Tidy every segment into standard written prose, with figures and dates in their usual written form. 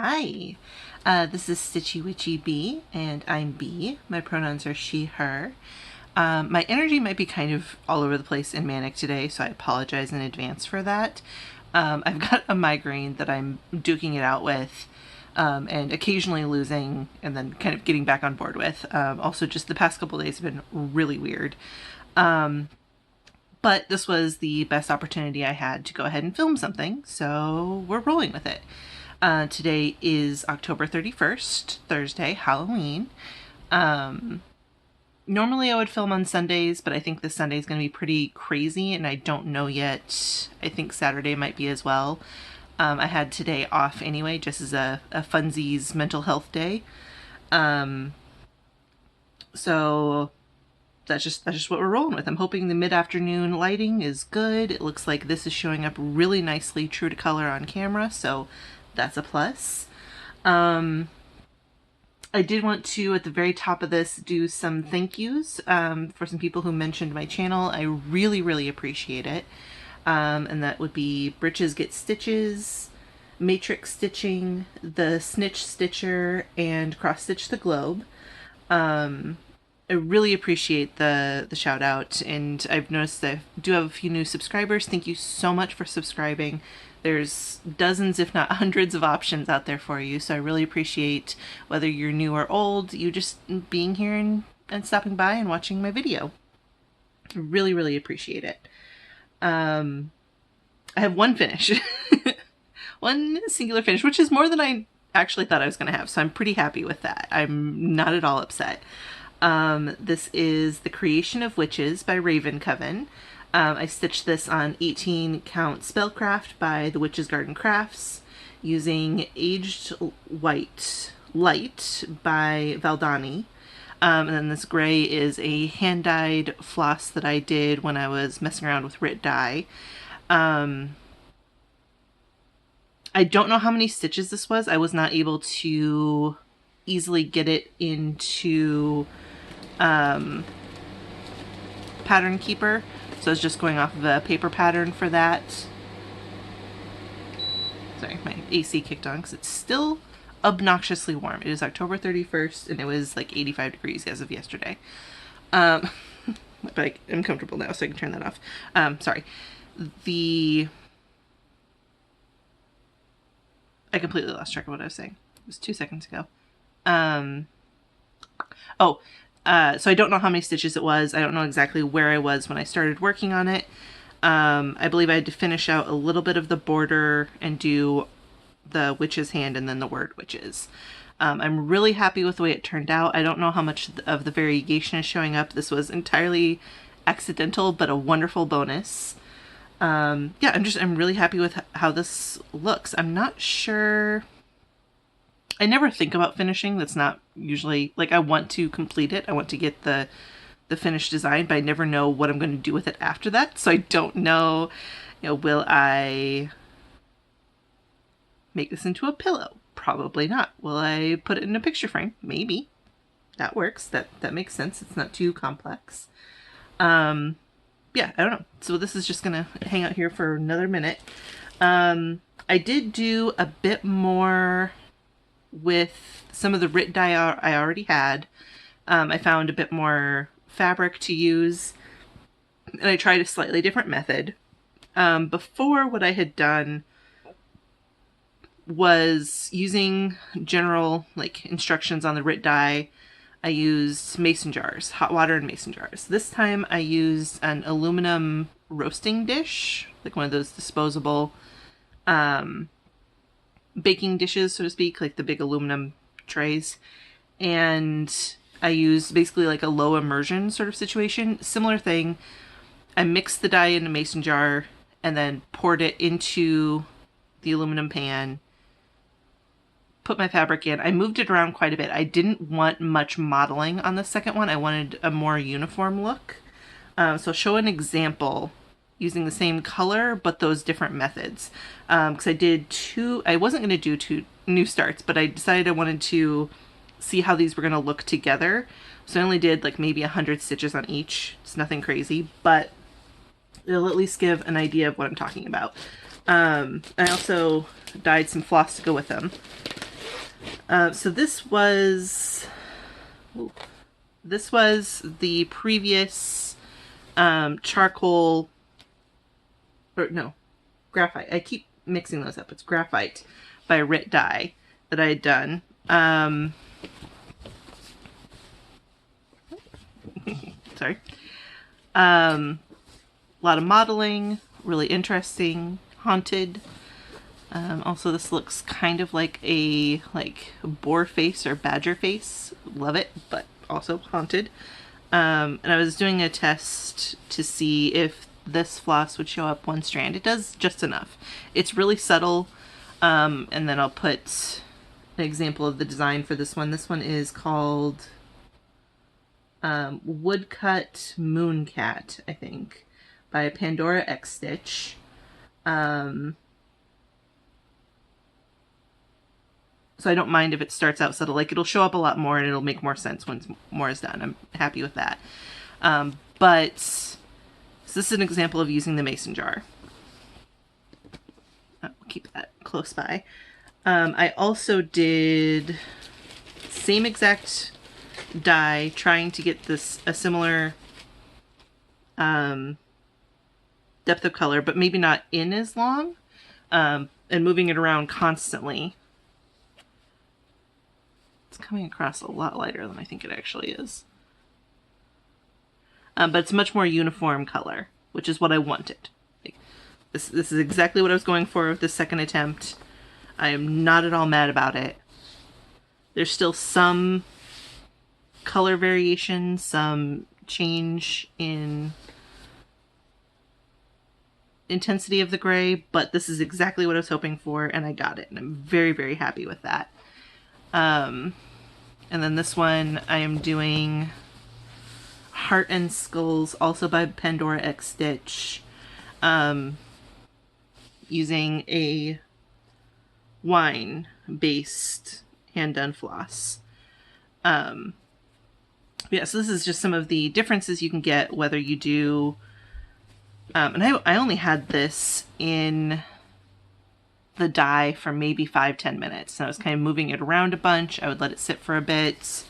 Hi, this is Stitchy Witchy B, and I'm B. My pronouns are she, her. My energy might be kind of all over the place and manic today, so I apologize in advance for that. I've got a migraine that I'm duking it out with, and occasionally losing and then kind of getting back on board with. Also, just the past couple days have been really weird. But this was the best opportunity I had to go ahead and film something, so we're rolling with it. Today is October 31st, Thursday, Halloween. Normally I would film on Sundays, but I think this Sunday is going to be pretty crazy, and I don't know yet. I think Saturday might be as well. I had today off anyway, just as a funsies mental health day. So that's just what we're rolling with. I'm hoping the mid-afternoon lighting is good. It looks like this is showing up really nicely, true to color on camera, so that's a plus. I did want to, at the very top of this, do some thank yous for some people who mentioned my channel. I really, really appreciate it. And that would be Britches Get Stitches, Matrix Stitching, The Snitch Stitcher, and Cross Stitch the Globe. I really appreciate the shout out, and I've noticed that I do have a few new subscribers. Thank you so much for subscribing. There's dozens, if not hundreds, of options out there for you, so I really appreciate whether you're new or old, you just being here and stopping by and watching my video. I really, really appreciate it. I have one finish. One singular finish, which is more than I actually thought I was going to have, so I'm pretty happy with that. I'm not at all upset. This is The Creation of Witches by Raven Coven. I stitched this on 18 count spellcraft by the Witch's Garden Crafts using Aged White Light by Valdani. And then this gray is a hand-dyed floss that I did when I was messing around with Rit dye. I don't know how many stitches this was. I was not able to easily get it into Pattern Keeper, so I was just going off of a paper pattern for that. Sorry, my AC kicked on because it's still obnoxiously warm. It is October 31st and it was like 85 degrees as of yesterday. But I'm comfortable now, so I can turn that off. Sorry. I completely lost track of what I was saying. It was 2 seconds ago. So I don't know how many stitches it was. I don't know exactly where I was when I started working on it. I believe I had to finish out a little bit of the border and do the witch's hand and then the word witches. I'm really happy with the way it turned out. I don't know how much of the variegation is showing up. This was entirely accidental, but a wonderful bonus. Yeah, I'm really happy with how this looks. I'm not sure. I never think about finishing. That's not usually, like, I want to complete it. I want to get the finished design, but I never know what I'm going to do with it after that. So I don't know, will I make this into a pillow? Probably not. Will I put it in a picture frame? Maybe. That works. That makes sense. It's not too complex. Yeah, I don't know. So this is just going to hang out here for another minute. I did do a bit more with some of the Rit dye I already had. I found a bit more fabric to use, and I tried a slightly different method. Before, what I had done was using general instructions on the Rit dye. I used mason jars, hot water and mason jars. This time I used an aluminum roasting dish, like one of those disposable baking dishes, so to speak, like the big aluminum trays. And I used basically like a low immersion sort of situation. Similar thing. I mixed the dye in a mason jar and then poured it into the aluminum pan. Put my fabric in. I moved it around quite a bit. I didn't want much modeling on the second one. I wanted a more uniform look. So I'll show an example using the same color, but those different methods. Because I wasn't going to do 2 new starts, but I decided I wanted to see how these were going to look together. So I only did like maybe 100 stitches on each. It's nothing crazy, but it'll at least give an idea of what I'm talking about. I also dyed some floss to go with them. So this was the previous charcoal, or no, graphite. I keep mixing those up. It's graphite by Rit Dye that I had done. Sorry. A lot of modeling, really interesting, haunted. Also, this looks kind of like a boar face or badger face. Love it, but also haunted. And I was doing a test to see if this floss would show up one strand. It does just enough. It's really subtle. And then I'll put an example of the design for this one. This one is called Woodcut Mooncat, I think, by PandoraXStitch. So I don't mind if it starts out subtle. Like, it'll show up a lot more and it'll make more sense once more is done. I'm happy with that. So this is an example of using the mason jar. We'll keep that close by. I also did same exact die, trying to get this a similar depth of color, but maybe not in as long, and moving it around constantly. It's coming across a lot lighter than I think it actually is. But it's much more uniform color, which is what I wanted. Like, this is exactly what I was going for with the second attempt. I am not at all mad about it. There's still some color variation, some change in intensity of the gray, but this is exactly what I was hoping for, and I got it, and I'm very, very happy with that. And then this one I am doing Heart and Skulls, also by PandoraXStitch, using a wine-based hand-done floss. Yeah, so this is just some of the differences you can get whether you do, and I only had this in the die for maybe 5-10 minutes. And I was kind of moving it around a bunch. I would let it sit for a bit,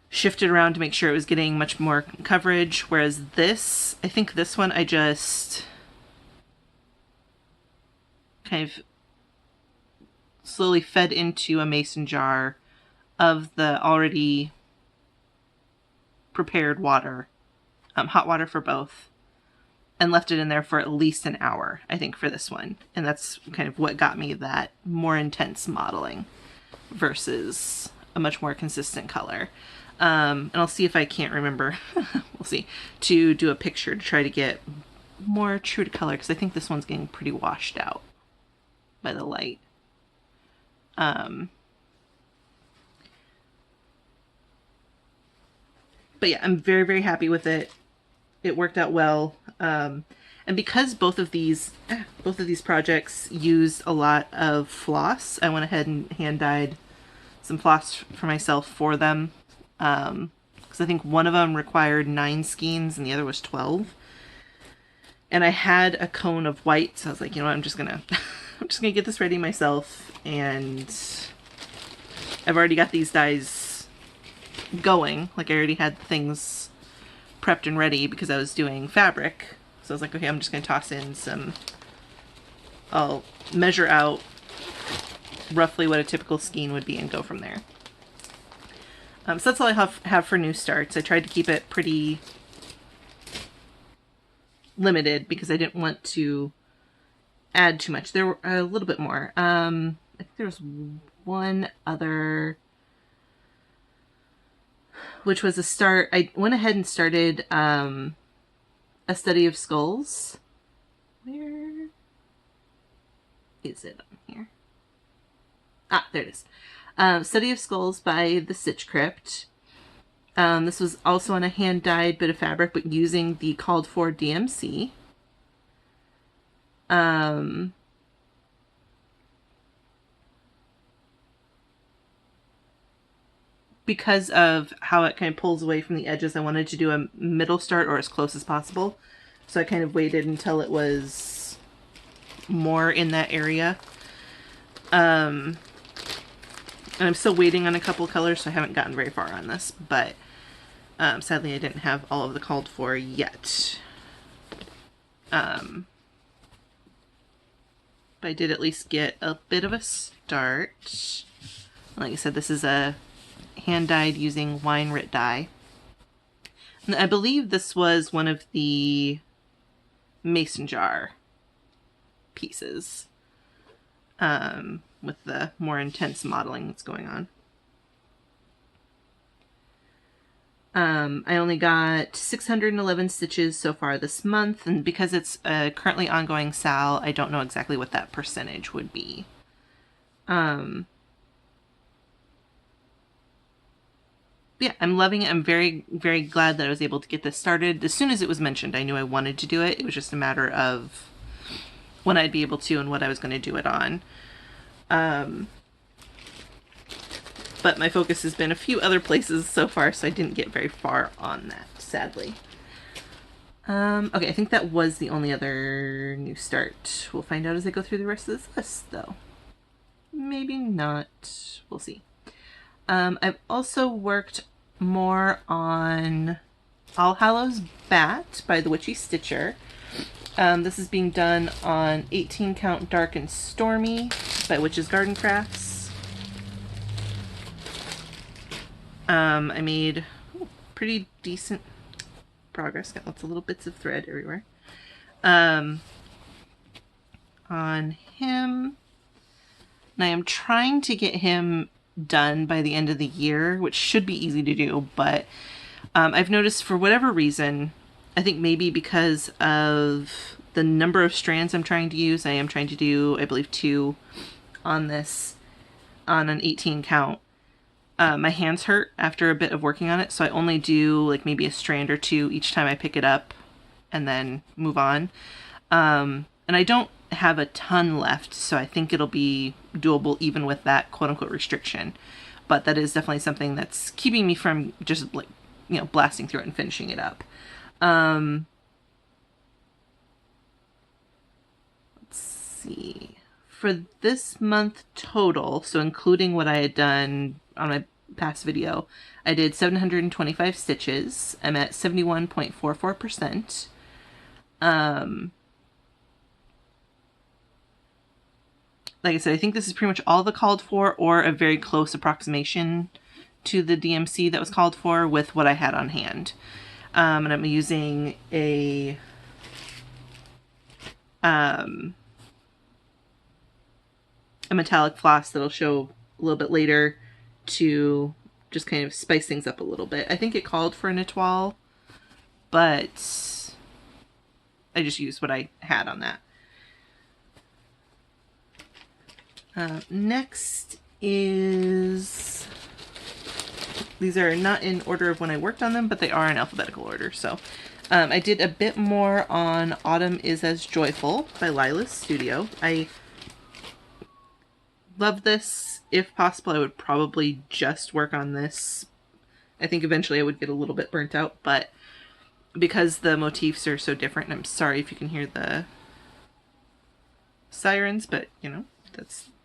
shift it around to make sure it was getting much more coverage. Whereas this, I think this one, I just kind of slowly fed into a mason jar of the already prepared water, hot water for both, and left it in there for at least an hour, I think, for this one. And that's kind of what got me that more intense modeling versus a much more consistent color. And I'll see if I can't remember, we'll see, to do a picture to try to get more true to color, because I think this one's getting pretty washed out by the light. But yeah, I'm very, very happy with it. It worked out well. And because both of these projects used a lot of floss, I went ahead and hand dyed some floss for myself for them. Because I think one of them required 9 skeins and the other was 12. And I had a cone of white, so I was like, you know what, I'm just gonna get this ready myself. And I've already got these dyes going. Like, I already had things prepped and ready because I was doing fabric. So I was like, okay, I'm just going to toss in some, I'll measure out roughly what a typical skein would be and go from there. So that's all I have for new starts. I tried to keep it pretty limited because I didn't want to add too much. There were a little bit more. I think there was one other, which was a start. I went ahead and started A Study of Skulls. Where is it on here? Ah, there it is. Study of Skulls by the Stitch Crypt. This was also on a hand-dyed bit of fabric, but using the called for DMC. Because of how it kind of pulls away from the edges, I wanted to do a middle start or as close as possible. So I kind of waited until it was more in that area. And I'm still waiting on a couple colors, so I haven't gotten very far on this, but sadly I didn't have all of the called for yet. But I did at least get a bit of a start. Like I said, this is a hand-dyed using wine-writ dye. And I believe this was one of the mason jar pieces with the more intense modeling that's going on. I only got 611 stitches so far this month, and because it's a currently ongoing sal, I don't know exactly what that percentage would be. Yeah, I'm loving it. I'm very, very glad that I was able to get this started. As soon as it was mentioned, I knew I wanted to do it. It was just a matter of when I'd be able to and what I was going to do it on. But my focus has been a few other places so far, so I didn't get very far on that, sadly. Okay, I think that was the only other new start. We'll find out as I go through the rest of this list, though. Maybe not. We'll see. I've also worked more on All Hallows Bat by the Witchy Stitcher. This is being done on 18 count Dark and Stormy by Witch's Garden Crafts. I made pretty decent progress. Got lots of little bits of thread everywhere. On him. And I am trying to get him done by the end of the year, which should be easy to do, but I've noticed for whatever reason, I think maybe because of the number of strands I'm trying to use, I am trying to do, I believe, 2 on this, on an 18 count. My hands hurt after a bit of working on it, so I only do like maybe a strand or 2 each time I pick it up and then move on. And I don't have a ton left, so I think it'll be doable even with that quote-unquote restriction. But that is definitely something that's keeping me from just like, you know, blasting through it and finishing it up. Let's see. For this month total, so including what I had done on my past video, I did 725 stitches. I'm at 71.44%. Like I said, I think this is pretty much all the called for, or a very close approximation to the DMC that was called for with what I had on hand. And I'm using a metallic floss that'll show a little bit later to just kind of spice things up a little bit. I think it called for an étoile, but I just used what I had on that. Next is, these are not in order of when I worked on them, but they are in alphabetical order. So I did a bit more on Autumn is as Joyful by Lila's Studio. I love this. If possible, I would probably just work on this. I think eventually I would get a little bit burnt out, but because the motifs are so different, and I'm sorry if you can hear the sirens, but you know,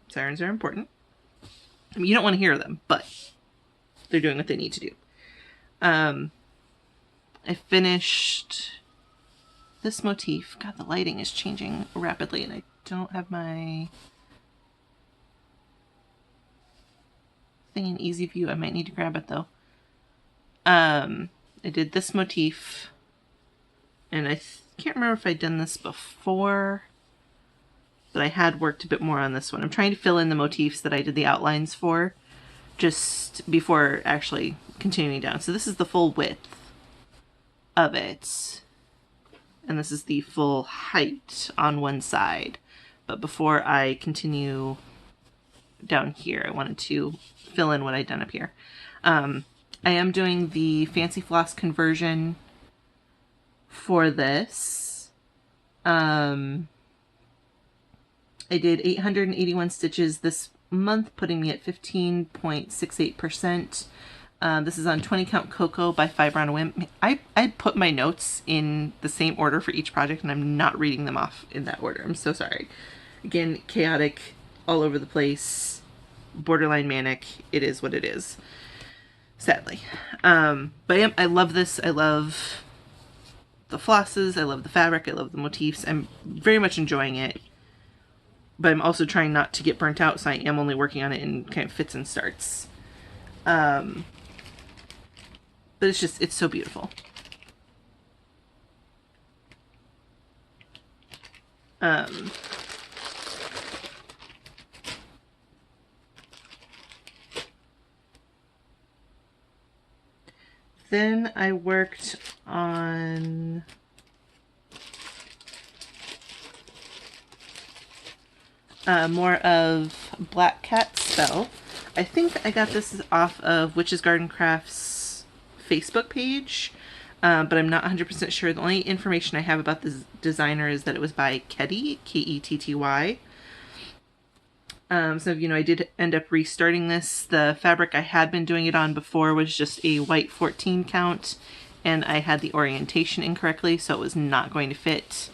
sirens are important. I mean, you don't want to hear them, but they're doing what they need to do. I finished this motif. God, the lighting is changing rapidly, and I don't have my thing in easy view. I might need to grab it though. I did this motif, and I can't remember if I'd done this before, but I had worked a bit more on this one. I'm trying to fill in the motifs that I did the outlines for just before actually continuing down. So this is the full width of it, and this is the full height on one side. But before I continue down here, I wanted to fill in what I'd done up here. I am doing the fancy floss conversion for this. I did 881 stitches this month, putting me at 15.68%. This is on 20 count Cocoa by Fiber on a Whim. I put my notes in the same order for each project, and I'm not reading them off in that order. I'm so sorry. Again, chaotic, all over the place. borderline manic. It is what it is, sadly. But I love this. I love the flosses. I love the fabric. I love the motifs. I'm very much enjoying it. But I'm also trying not to get burnt out, so I am only working on it in kind of fits and starts. But it's so beautiful. Then I worked on more of Black Cat Spell. I think I got this off of Witch's Garden Crafts Facebook page, but I'm not 100% sure. The only information I have about this designer is that it was by Ketty, Ketty. So, I did end up restarting this. The fabric I had been doing it on before was just a white 14 count, and I had the orientation incorrectly, so it was not going to fit.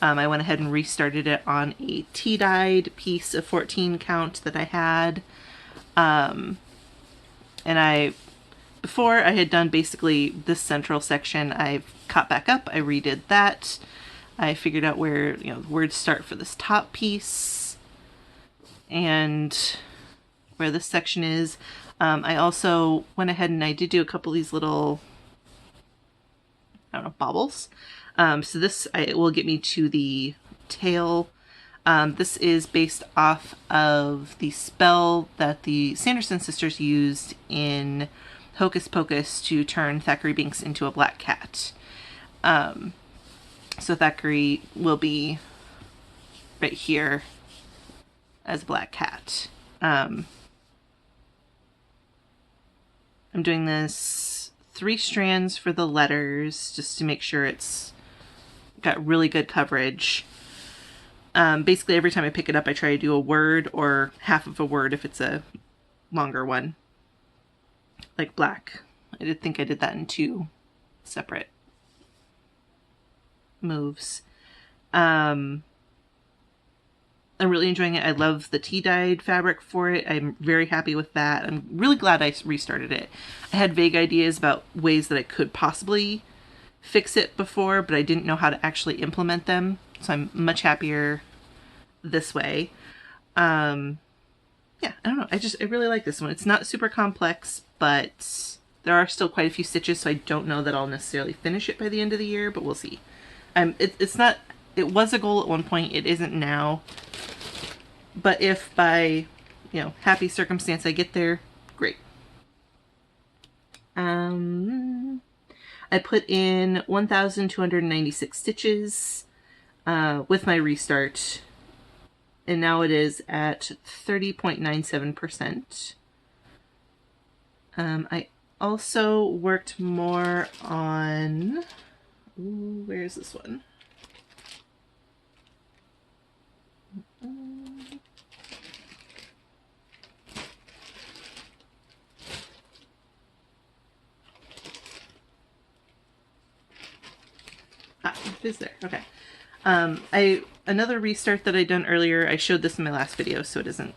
I went ahead and restarted it on a tea-dyed piece of 14 count that I had. And before I had done basically this central section, I've cut back up, I redid that. I figured out where, the words start for this top piece and where this section is. I also went ahead and I did do a couple of these little, baubles. So this will get me to the tail. This is based off of the spell that the Sanderson sisters used in Hocus Pocus to turn Thackeray Binks into a black cat. So Thackeray will be right here as a black cat. I'm doing this 3 strands for the letters just to make sure it's got really good coverage. Basically every time I pick it up I try to do a word or half of a word if it's a longer one, like black. I did think I did that in 2 separate moves. I'm really enjoying it. I love the tea-dyed fabric for it. I'm very happy with that. I'm really glad I restarted it. I had vague ideas about ways that I could possibly fix it before, but I didn't know how to actually implement them. So I'm much happier this way. Yeah, I don't know. I really like this one. It's not super complex, but there are still quite a few stitches, so I don't know that I'll necessarily finish it by the end of the year, but we'll see. It's not, it was a goal at one point. It isn't now. But if by, happy circumstance I get there, great. I put in 1,296 stitches with my restart, and now it is at 30.97%. I also worked more on, where is this one? It is there. Okay. Another restart that I done earlier, I showed this in my last video, so it isn't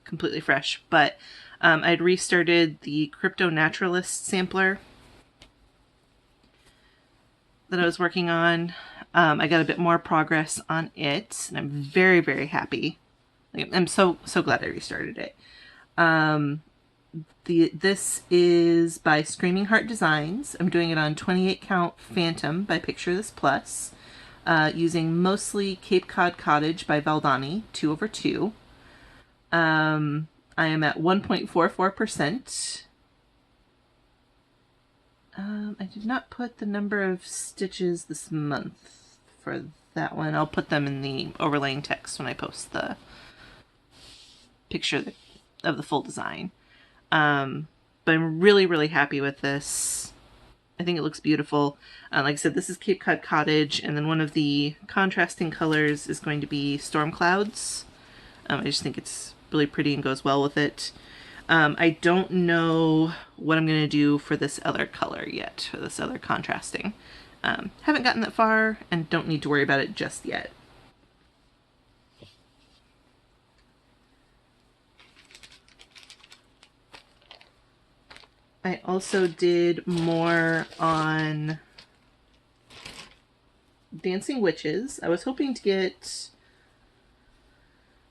completely fresh, but I'd restarted the Cryptonaturalist sampler that I was working on. I got a bit more progress on it, and I'm very, very happy. I'm so glad I restarted it. This is by Screaming Heart Designs. I'm doing it on 28 count Phantom by Picture This Plus, using mostly Cape Cod Cottage by Valdani 2/2. I am at 1.44%. I did not put the number of stitches this month for that one. I'll put them in the overlaying text when I post the picture of the full design. But I'm really, really happy with this. I think it looks beautiful. Like I said, this is Cape Cod Cottage, and then one of the contrasting colors is going to be Storm Clouds. I just think it's really pretty and goes well with it. I don't know what I'm going to do for this other color yet, for this other contrasting. Haven't gotten that far and don't need to worry about it just yet. I also did more on Dancing Witches. I was hoping to get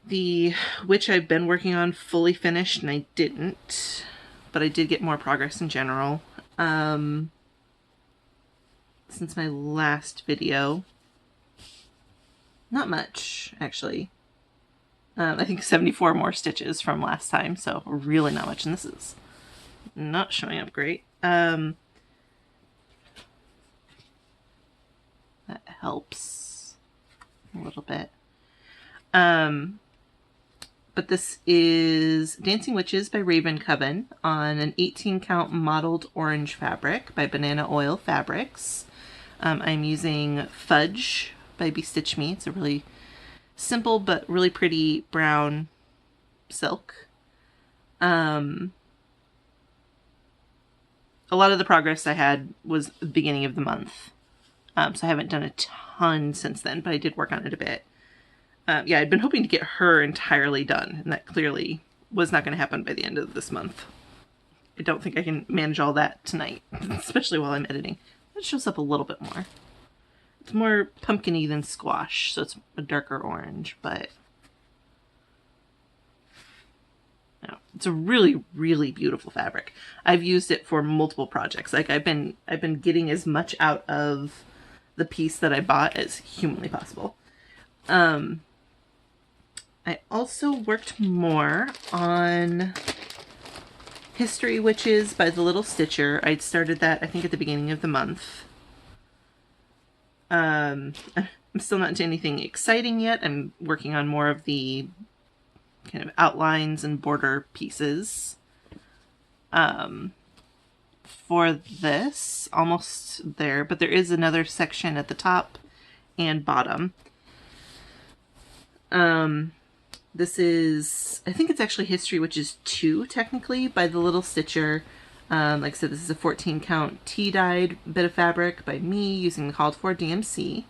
the witch I've been working on fully finished, and I didn't. But I did get more progress in general. Since my last video. Not much, actually. I think 74 more stitches from last time, so really not much. And this is not showing up great. That helps a little bit. But this is Dancing Witches by Raven Coven on an 18 count mottled orange fabric by Banana Oil Fabrics. I'm using Fudge by Be Stitch Me. It's a really simple but really pretty brown silk. A lot of the progress I had was the beginning of the month. So I haven't done a ton since then, but I did work on it a bit. Yeah, I'd been hoping to get her entirely done, and that clearly was not going to happen by the end of this month. I don't think I can manage all that tonight, especially while I'm editing. It shows up a little bit more. It's more pumpkin-y than squash, so it's a darker orange, but no, it's a really, really beautiful fabric. I've used it for multiple projects. Like I've been getting as much out of the piece that I bought as humanly possible. I also worked more on History Witches by the Little Stitcher. I'd started that, I think, at the beginning of the month. I'm still not into anything exciting yet. I'm working on more of the kind of outlines and border pieces. For this, almost there, but there is another section at the top and bottom. This is, I think it's actually History Witches 2, technically, by the Little Stitcher. Like I said, this is a 14 count tea-dyed bit of fabric by me using the called for DMC.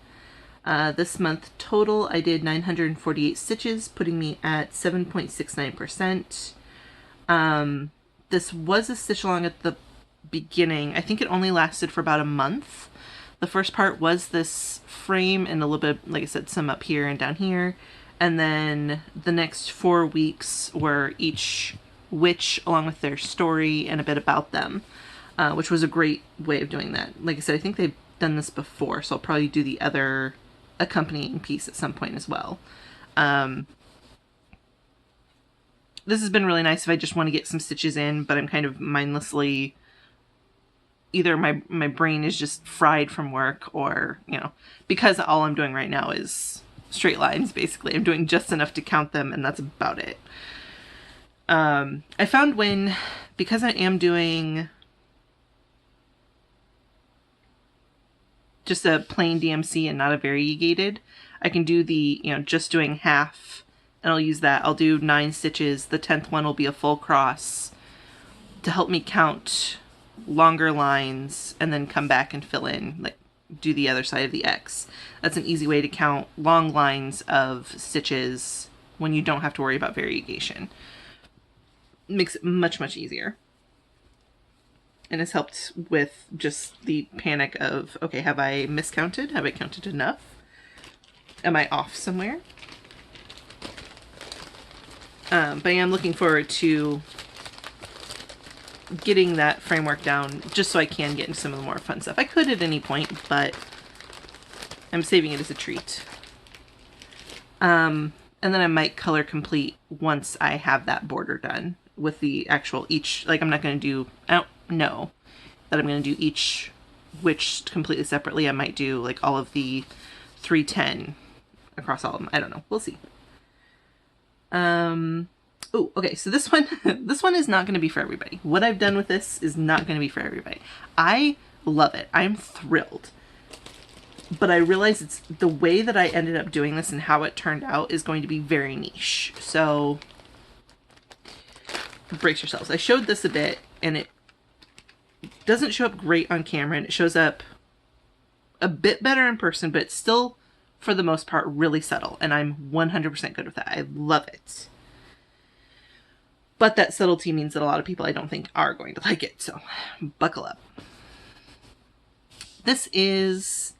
This month total, I did 948 stitches, putting me at 7.69%. This was a stitch along at the beginning. I think it only lasted for about a month. The first part was this frame and a little bit, like I said, some up here and down here. And then the next 4 weeks were each witch along with their story and a bit about them, which was a great way of doing that. Like I said, I think they've done this before, so I'll probably do the other accompanying piece at some point as well. This has been really nice if I just want to get some stitches in, but I'm kind of mindlessly, either my brain is just fried from work, or, you know, because all I'm doing right now is straight lines, basically. I'm doing just enough to count them, and that's about it. I found because I am doing just a plain DMC and not a variegated, I can do the, you know, just doing half, and I'll use that. I'll do 9 stitches. The 10th one will be a full cross to help me count longer lines, and then come back and fill in, like, do the other side of the X. That's an easy way to count long lines of stitches when you don't have to worry about variegation. It makes it much, much easier. And has helped with just the panic of, okay, have I miscounted? Have I counted enough? Am I off somewhere? But I am looking forward to getting that framework down, just so I can get into some of the more fun stuff. I could at any point, but I'm saving it as a treat. And then I might color complete once I have that border done with the actual each, like I'm not going to do, I don't know that I'm going to do each witch completely separately. I might do like all of the 310 across all of them. I don't know. We'll see. Oh, okay, so this one, this one is not going to be for everybody. What I've done with this is not going to be for everybody. I love it. I'm thrilled. But I realize it's the way that I ended up doing this and how it turned out is going to be very niche. So brace yourselves. I showed this a bit, and it doesn't show up great on camera, and it shows up a bit better in person, but it's still, for the most part, really subtle. And I'm 100% good with that. I love it. But that subtlety means that a lot of people I don't think are going to like it, so buckle up. This is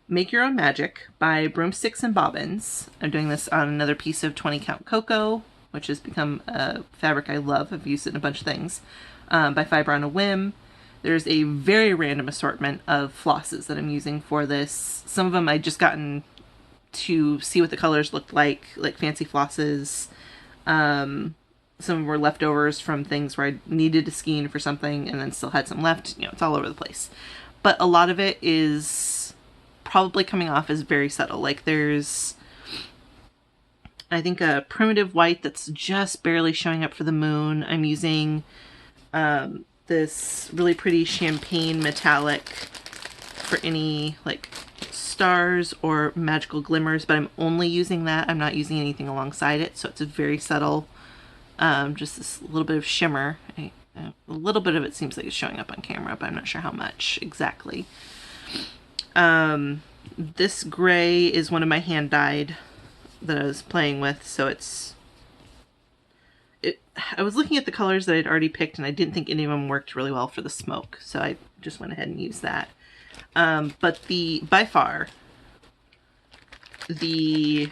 Make Your Own Magic by Broomsticks and Bobbins. I'm doing this on another piece of 20 count cocoa, which has become a fabric I love. I've used it in a bunch of things. By Fiber on a Whim. There's a very random assortment of flosses that I'm using for this. Some of them I just gotten to see what the colors looked like fancy flosses. Some were leftovers from things where I needed a skein for something and then still had some left. You know, it's all over the place. But a lot of it is probably coming off as very subtle. Like there's, I think, a primitive white that's just barely showing up for the moon. I'm using this really pretty champagne metallic for any like stars or magical glimmers, but I'm only using that. I'm not using anything alongside it, so it's a very subtle, just this little bit of shimmer. A little bit of it seems like it's showing up on camera, but I'm not sure how much exactly. This gray is one of my hand dyed that I was playing with, so I was looking at the colors that I'd already picked and I didn't think any of them worked really well for the smoke, so I just went ahead and used that. But by far, the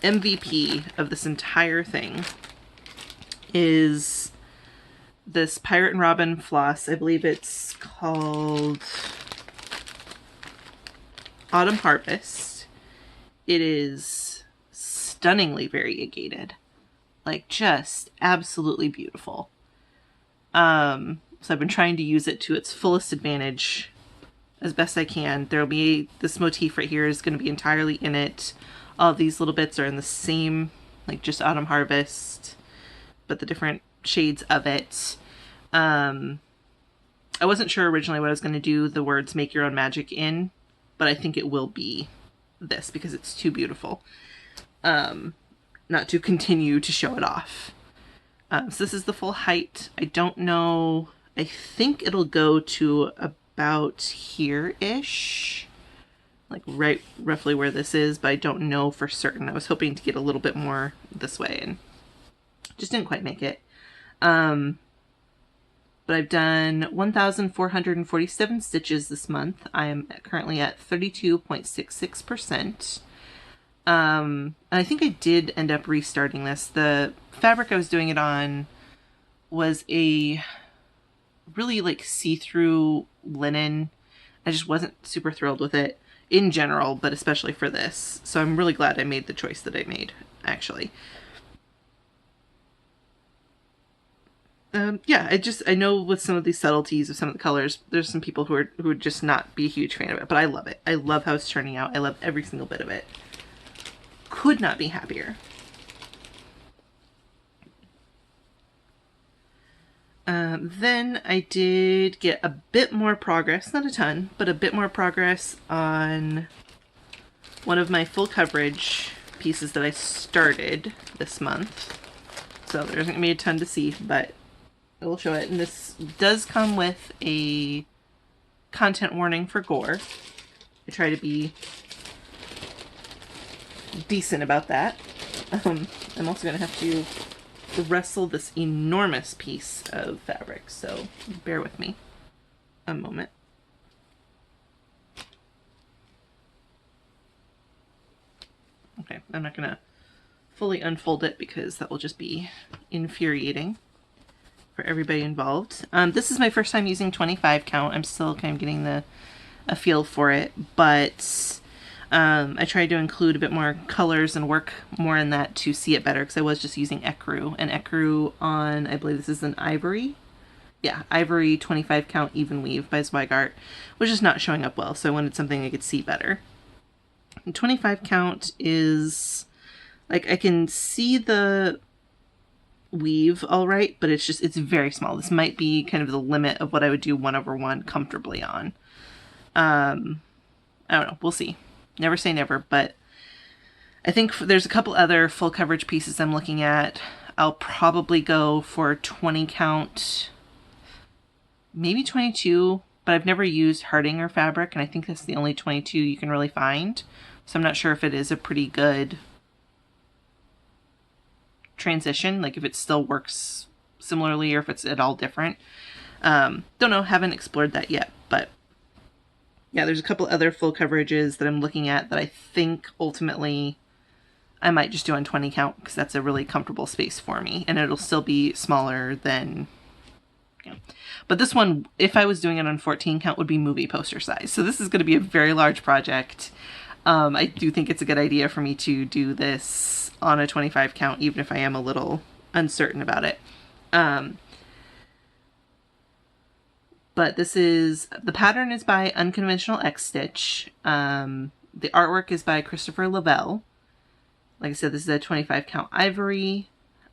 MVP of this entire thing is this Pirate and Robin floss. I believe it's called Autumn Harvest. It is stunningly variegated. Like, just absolutely beautiful. So I've been trying to use it to its fullest advantage as best I can. There'll be, this motif right here is going to be entirely in it. All of these little bits are in the same, like just Autumn Harvest, but the different shades of it. I wasn't sure originally what I was going to do the words Make Your Own Magic in, but I think it will be this because it's too beautiful. Not to continue to show it off. So this is the full height. I don't know. I think it'll go to about here-ish. Like right roughly where this is, but I don't know for certain. I was hoping to get a little bit more this way and just didn't quite make it. But I've done 1,447 stitches this month. I am currently at 32.66%. And I think I did end up restarting this. The fabric I was doing it on was a really like see-through linen. I just wasn't super thrilled with it in general, but especially for this. So I'm really glad I made the choice that I made, actually. Yeah, I know with some of these subtleties of some of the colors, there's some people who would just not be a huge fan of it, but I love it. I love how it's turning out. I love every single bit of it. Could not be happier. Then I did get a bit more progress, not a ton, but a bit more progress on one of my full coverage pieces that I started this month. So there isn't going to be a ton to see, but I will show it. And this does come with a content warning for gore. I try to be decent about that. I'm also going to have to wrestle this enormous piece of fabric, so bear with me a moment. Okay, I'm not going to fully unfold it because that will just be infuriating for everybody involved. This is my first time using 25 count. I'm still kind of getting a feel for it, but I tried to include a bit more colors and work more in that to see it better because I was just using ecru. And ecru on, I believe this is an ivory. Yeah, ivory 25 count even weave by Zweigart, which is not showing up well, so I wanted something I could see better. And 25 count is, like, I can see the weave all right, but it's very small. This might be kind of the limit of what I would do 1/1 comfortably on. I don't know. We'll see. Never say never, but I think there's a couple other full coverage pieces I'm looking at. I'll probably go for 20 count, maybe 22, but I've never used Hardinger fabric, and I think that's the only 22 you can really find. So I'm not sure if it is a pretty good transition, like if it still works similarly or if it's at all different. Don't know, haven't explored that yet, but yeah, there's a couple other full coverages that I'm looking at that I think ultimately I might just do on 20 count because that's a really comfortable space for me, and it'll still be smaller than, you know. But this one, if I was doing it on 14 count, would be movie poster size. So this is going to be a very large project. I do think it's a good idea for me to do this on a 25 count, even if I am a little uncertain about it. But this is, the pattern is by UnconventionalXStitch. The artwork is by Christopher Lovell. Like I said, this is a 25 count ivory.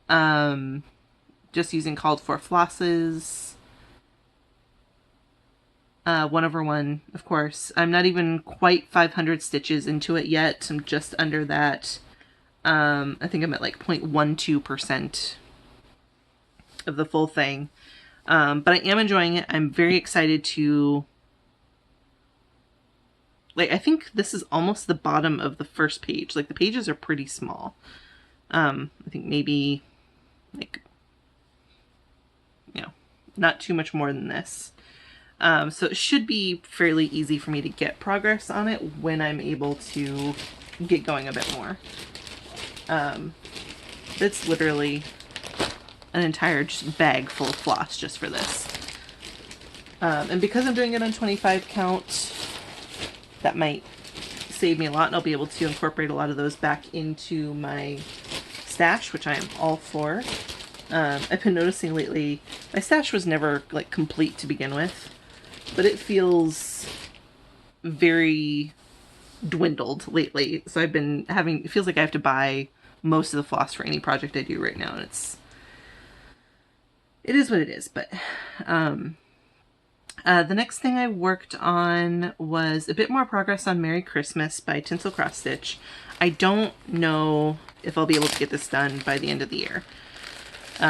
Just using called for flosses. 1/1, of course. I'm not even quite 500 stitches into it yet. I'm just under that. I think I'm at like 0.12% of the full thing. But I am enjoying it. I'm very excited to, like, I think this is almost the bottom of the first page. Like, the pages are pretty small. I think maybe, like, you know, not too much more than this. So it should be fairly easy for me to get progress on it when I'm able to get going a bit more. It's literally an entire bag full of floss just for this. And because I'm doing it on 25 count, that might save me a lot, and I'll be able to incorporate a lot of those back into my stash, which I am all for. I've been noticing lately, my stash was never like complete to begin with, but it feels very dwindled lately. So I've been having, it feels like I have to buy most of the floss for any project I do right now, and it is what it is. But the next thing I worked on was a bit more progress on Merry Christmas by Tinsel Cross Stitch. I don't know if I'll be able to get this done by the end of the year,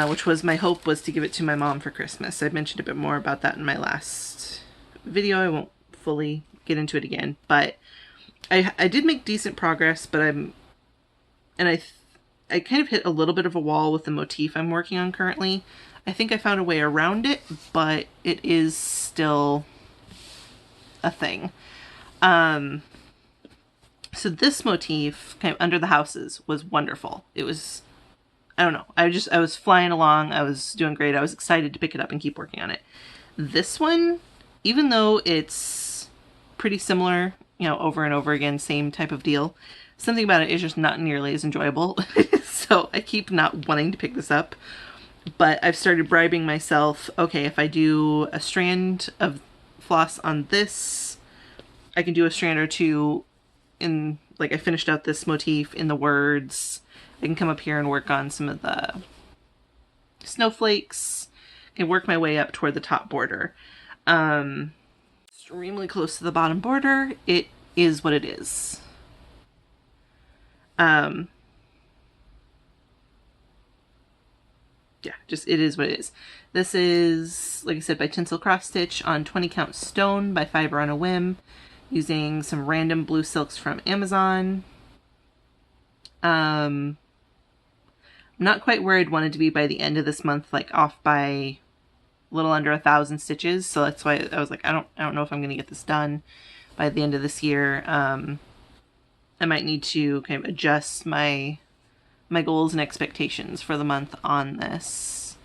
which was my hope, was to give it to my mom for Christmas. I mentioned a bit more about that in my last video. I won't fully get into it again, but I did make decent progress, but I kind of hit a little bit of a wall with the motif I'm working on currently. I think I found a way around it, but it is still a thing. So this motif, kind of under the houses, was wonderful. It was, I don't know, I was flying along, I was doing great, I was excited to pick it up and keep working on it. This one, even though it's pretty similar, you know, over and over again, same type of deal, something about it is just not nearly as enjoyable. So I keep not wanting to pick this up. But I've started bribing myself, okay, if I do a strand of floss on this, I can do a strand or two in, like, I finished out this motif in the words. I can come up here and work on some of the snowflakes. I can work my way up toward the top border. Extremely close to the bottom border. It is what it is. Yeah, just it is what it is. This is, like I said, by Tinsel Cross Stitch on 20 count stone by Fiber on a Whim, using some random blue silks from Amazon. Not quite where I'd wanted to be by the end of this month, like off by a little under 1,000 stitches. So that's why I was like, I don't know if I'm going to get this done by the end of this year. I might need to kind of adjust my goals and expectations for the month on this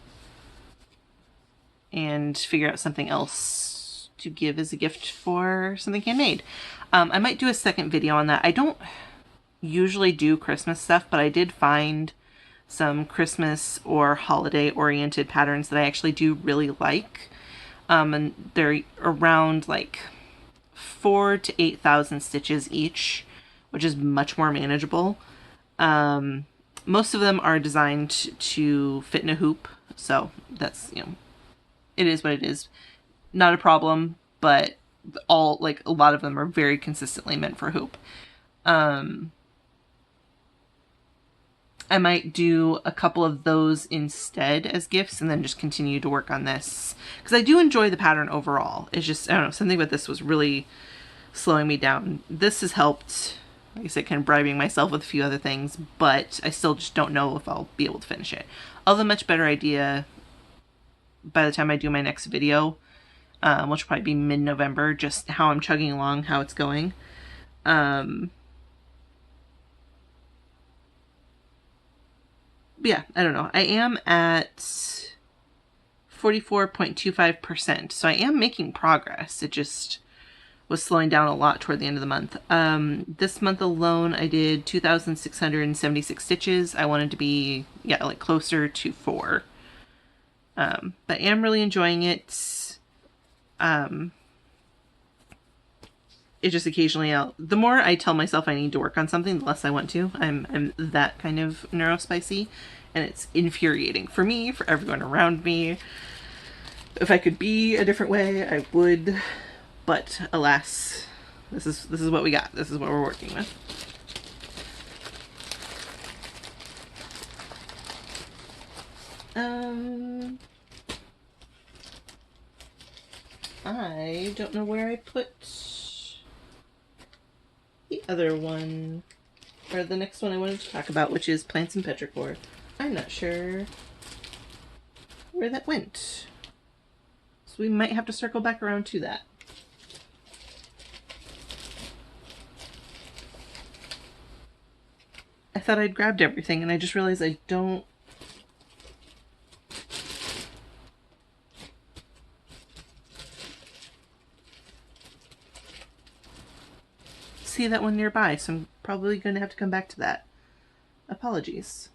and figure out something else to give as a gift for something handmade. I might do a second video on that. I don't usually do Christmas stuff, but I did find some Christmas or holiday oriented patterns that I actually do really like. And they're around like 4,000 to 8,000 stitches each, which is much more manageable. Most of them are designed to fit in a hoop, so that's, you know, it is what it is. Not a problem, but all, like, a lot of them are very consistently meant for a hoop. I might do a couple of those instead as gifts and then just continue to work on this, because I do enjoy the pattern overall. It's just, I don't know, something about this was really slowing me down. This has helped like I said, kind of bribing myself with a few other things, but I still just don't know if I'll be able to finish it. I'll have a much better idea by the time I do my next video, which will probably be mid-November, just how I'm chugging along, how it's going. Yeah, I don't know. I am at 44.25%, so I am making progress. It just was slowing down a lot toward the end of the month. This month alone, I did 2,676 stitches. I wanted to be, yeah, like closer to 4. But I am really enjoying it. It just occasionally, the more I tell myself I need to work on something, the less I want to. I'm that kind of neurospicy, and it's infuriating for me, for everyone around me. If I could be a different way, I would, but alas, this is what we got. This is what we're working with. I don't know where I put the other one, or the next one I wanted to talk about, which is Plants and Petrichor. I'm not sure where that went, so we might have to circle back around to that. I thought I'd grabbed everything, and I just realized I don't. See that one nearby, so I'm probably going to have to come back to that. Apologies.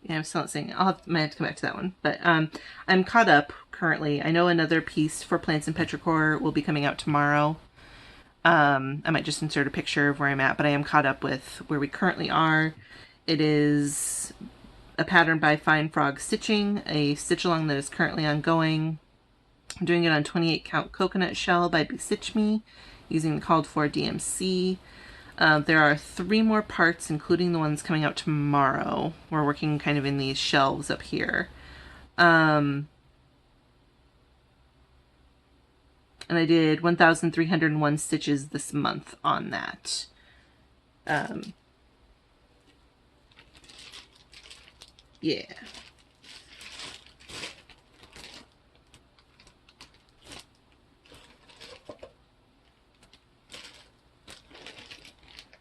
Yeah, I'm still not saying it. Might have to come back to that one. But I'm caught up currently. I know another piece for Plants and Petrichor will be coming out tomorrow. I might just insert a picture of where I'm at, but I am caught up with where we currently are. It is a pattern by Fine Frog Stitching, a stitch along that is currently ongoing. I'm doing it on 28 count coconut shell by Bestitch Me using the called for DMC. There are 3 more parts, including the ones coming out tomorrow. We're working kind of in these shelves up here. And I did 1,301 stitches this month on that. Yeah.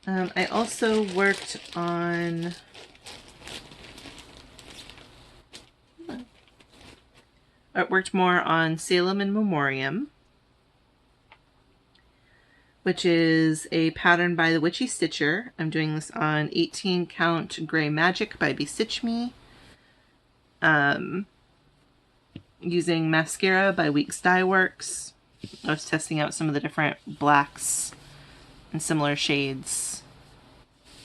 I also worked on more on Salem and Memorium, which is a pattern by the Witchy Stitcher. I'm doing this on 18 count Gray Magic by Bestitch Me, using mascara by Weeks Dye Works. I was testing out some of the different blacks and similar shades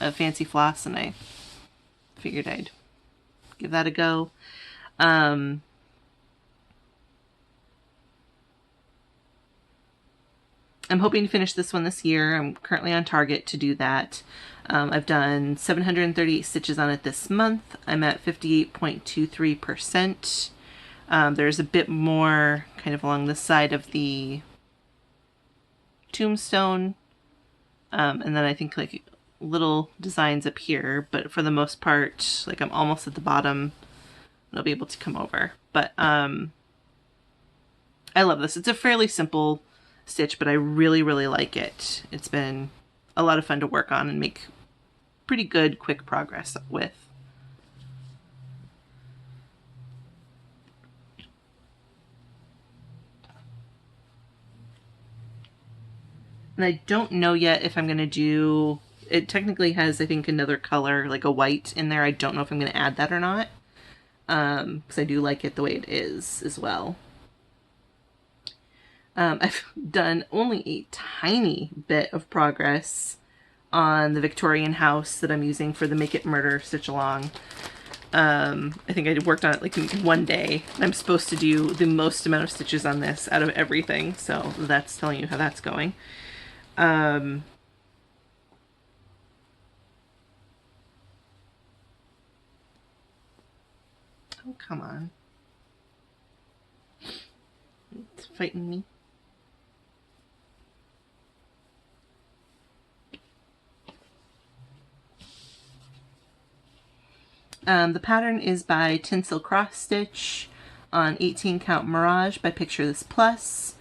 of fancy floss, and I figured I'd give that a go. I'm hoping to finish this one this year. I'm currently on target to do that. I've done 738 stitches on it this month. I'm at 58.23%. There's a bit more kind of along this side of the tombstone. And then I think like little designs up here, but for the most part, like I'm almost at the bottom. I'll be able to come over. But I love this. It's a fairly simple stitch, but I really, really like it. It's been a lot of fun to work on and make pretty good, quick progress with. And I don't know yet if I'm going to do... It technically has, I think, another color, like a white in there. I don't know if I'm going to add that or not. Because I do like it the way it is as well. I've done only a tiny bit of progress on the Victorian house that I'm using for the Make It Murder stitch along. I think I worked on it like in one day. I'm supposed to do the most amount of stitches on this out of everything, so that's telling you how that's going. Oh, come on. It's fighting me. The pattern is by Tinsel Cross Stitch on 18 count Mirage by Picture This Plus.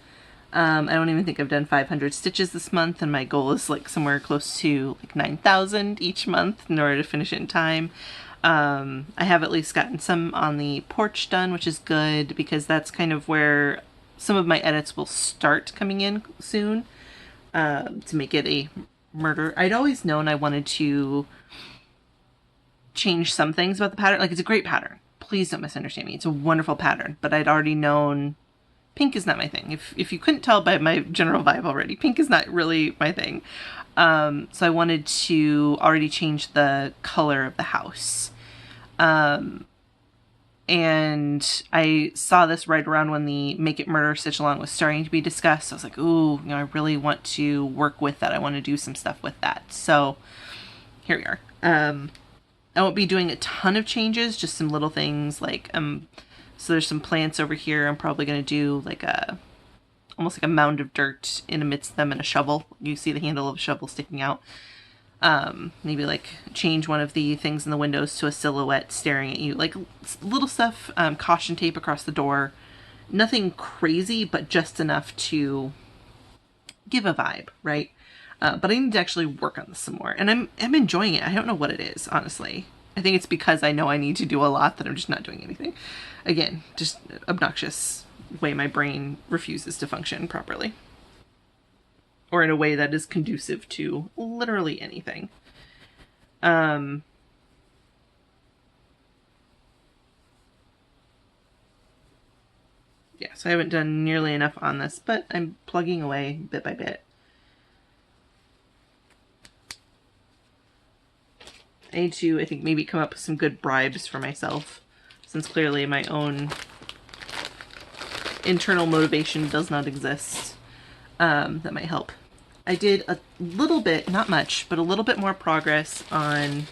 I don't even think I've done 500 stitches this month, and my goal is like somewhere close to like 9,000 each month in order to finish it in time. I have at least gotten some on the porch done, which is good because that's kind of where some of my edits will start coming in soon, to make it a murder. I'd always known I wanted to change some things about the pattern. Like, it's a great pattern. Please don't misunderstand me. It's a wonderful pattern, but I'd already known pink is not my thing. If you couldn't tell by my general vibe already, pink is not really my thing. So I wanted to already change the color of the house. And I saw this right around when the Make It Murder Stitch Along was starting to be discussed. I was like, ooh, I really want to work with that. I want to do some stuff with that. So here we are. I won't be doing a ton of changes, just some little things like, so there's some plants over here. I'm probably going to do like almost like a mound of dirt in amidst them and a shovel. You see the handle of a shovel sticking out. Maybe like change one of the things in the windows to a silhouette staring at you. Like little stuff, caution tape across the door. Nothing crazy, but just enough to give a vibe, right? But I need to actually work on this some more. And I'm enjoying it. I don't know what it is, honestly. I think it's because I know I need to do a lot that I'm just not doing anything. Again, just obnoxious way my brain refuses to function properly. Or in a way that is conducive to literally anything. Yeah, so I haven't done nearly enough on this, but I'm plugging away bit by bit. I need to, I think, maybe come up with some good bribes for myself, since clearly my own internal motivation does not exist. That might help. I did a little bit, not much, but a little bit more progress on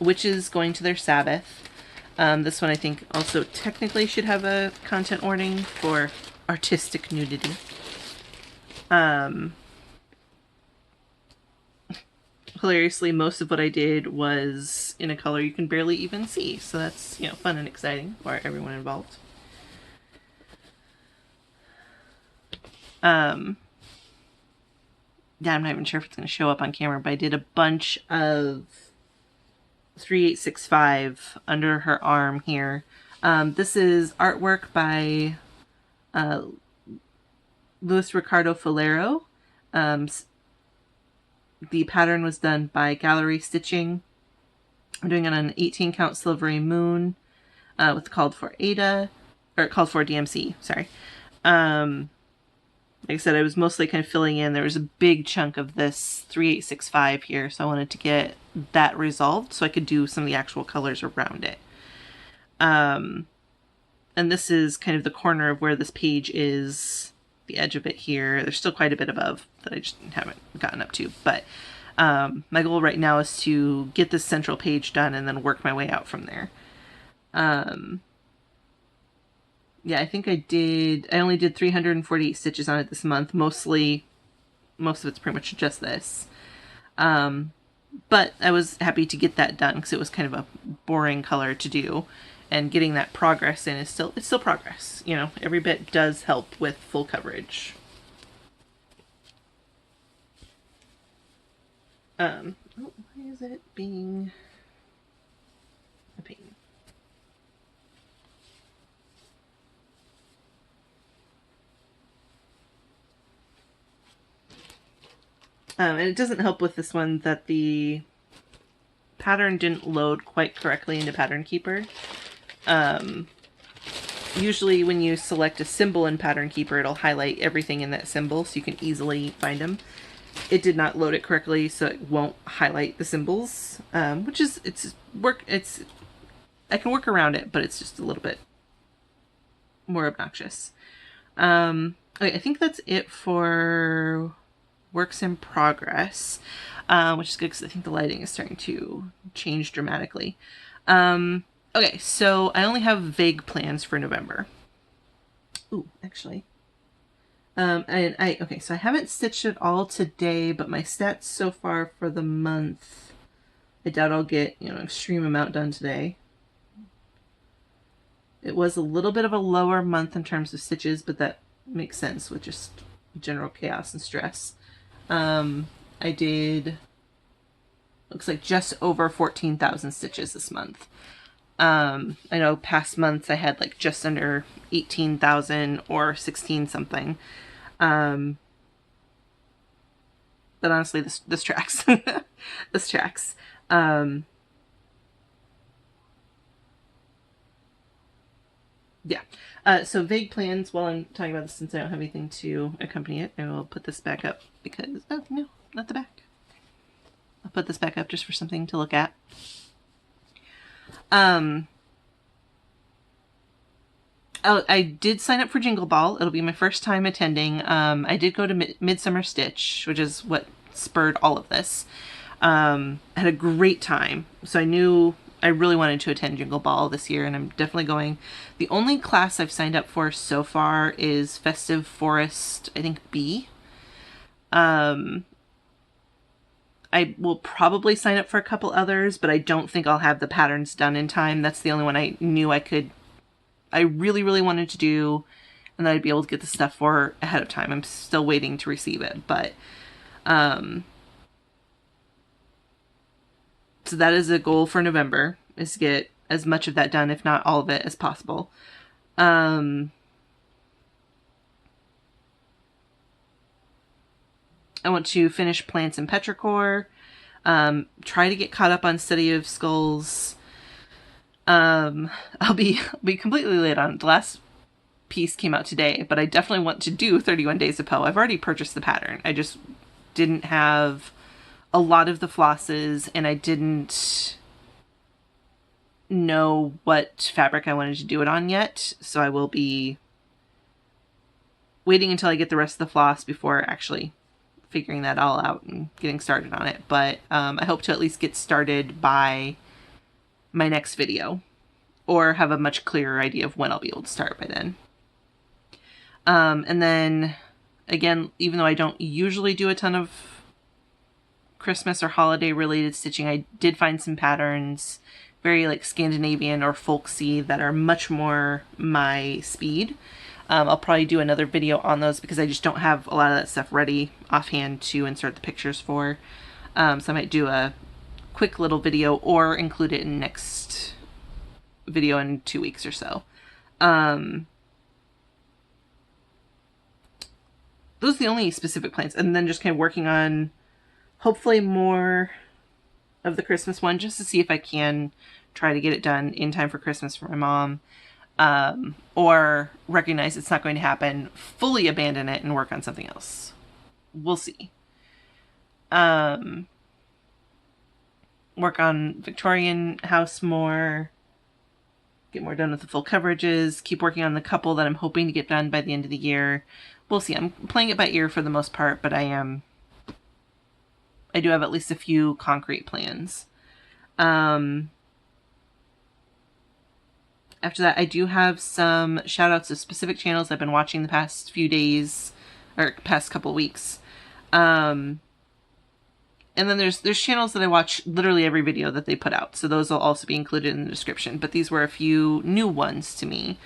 witches going to their Sabbath. This one I think also technically should have a content warning for artistic nudity. Hilariously, most of what I did was in a color you can barely even see, so that's, you know, fun and exciting for everyone involved. Yeah, I'm not even sure if it's going to show up on camera, but I did a bunch of 3865 under her arm here. This is artwork by Ricardo Falero. The pattern was done by Gallery Stitching. I'm doing it on an 18 count Silvery Moon with called for Ada, or called for DMC, sorry. Like I said, I was mostly kind of filling in. There was a big chunk of this 3865 here, so I wanted to get that resolved so I could do some of the actual colors around it. And this is kind of the corner of where this page is, the edge of it here. There's still quite a bit above that I just haven't gotten up to, but my goal right now is to get this central page done and then work my way out from there. Yeah, I think I only did 348 stitches on it this month. Most of it's pretty much just this. But I was happy to get that done because it was kind of a boring color to do. And getting that progress in is it's still progress. You know, every bit does help with full coverage. Why is it being a pain? And it doesn't help with this one that the pattern didn't load quite correctly into Pattern Keeper. Usually when you select a symbol in Pattern Keeper, it'll highlight everything in that symbol so you can easily find them. It did not load it correctly, so it won't highlight the symbols, which is, it's I can work around it, but it's just a little bit more obnoxious. Okay, I think that's it for works in progress, which is good because I think the lighting is starting to change dramatically. Okay, so I only have vague plans for November. Ooh, actually. Okay, so I haven't stitched it all today, but my stats so far for the month, I doubt I'll get, an extreme amount done today. It was a little bit of a lower month in terms of stitches, but that makes sense with just general chaos and stress. I did, looks like just over 14,000 stitches this month. I know past months I had like just under 18,000 or 16 something. But honestly, this tracks. This tracks. Yeah. So vague plans, while I'm talking about this, since I don't have anything to accompany it, I will put this back up because, oh no, not the back. I'll put this back up just for something to look at. Oh, I did sign up for Jingle Ball. It'll be my first time attending. I did go to Midsummer Stitch, which is what spurred all of this. I had a great time. So I knew I really wanted to attend Jingle Ball this year, and I'm definitely going. The only class I've signed up for so far is Festive Forest, I think B. I will probably sign up for a couple others, but I don't think I'll have the patterns done in time. That's the only one I knew I really, really wanted to do, and that I'd be able to get the stuff for ahead of time. I'm still waiting to receive it, but, so that is a goal for November, is to get as much of that done, if not all of it, as possible. I want to finish Plants and Petrichor, try to get caught up on Study of Skulls. I'll be completely late on it. The last piece came out today, but I definitely want to do 31 Days of Poe. I've already purchased the pattern. I just didn't have a lot of the flosses, and I didn't know what fabric I wanted to do it on yet, so I will be waiting until I get the rest of the floss before actually figuring that all out and getting started on it. But I hope to at least get started by my next video, or have a much clearer idea of when I'll be able to start by then. And then again, even though I don't usually do a ton of Christmas or holiday related stitching, I did find some patterns, very like Scandinavian or folksy, that are much more my speed. I'll probably do another video on those because I just don't have a lot of that stuff ready offhand to insert the pictures for. So I might do a quick little video or include it in next video in 2 weeks or so. Those are the only specific plans, and then just kind of working on hopefully more of the Christmas one, just to see if I can try to get it done in time for Christmas for my mom, or recognize it's not going to happen, fully abandon it and work on something else. We'll see. Work on Victorian house more, get more done with the full coverages, keep working on the couple that I'm hoping to get done by the end of the year. We'll see. I'm playing it by ear for the most part, but I do have at least a few concrete plans. After that, I do have some shout outs of specific channels I've been watching the past few days, or past couple weeks. And then there's channels that I watch literally every video that they put out, so those will also be included in the description. But these were a few new ones to me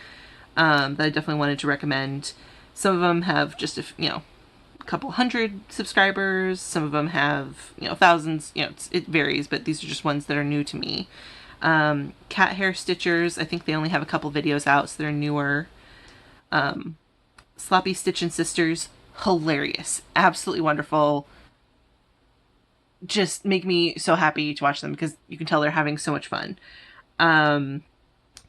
that I definitely wanted to recommend. Some of them have just a couple hundred subscribers. Some of them have thousands. It varies, but these are just ones that are new to me. Cat Hair Stitchers, I think they only have a couple videos out, so they're newer. Sloppy Stitch and Sisters, hilarious, absolutely wonderful. Just make me so happy to watch them because you can tell they're having so much fun.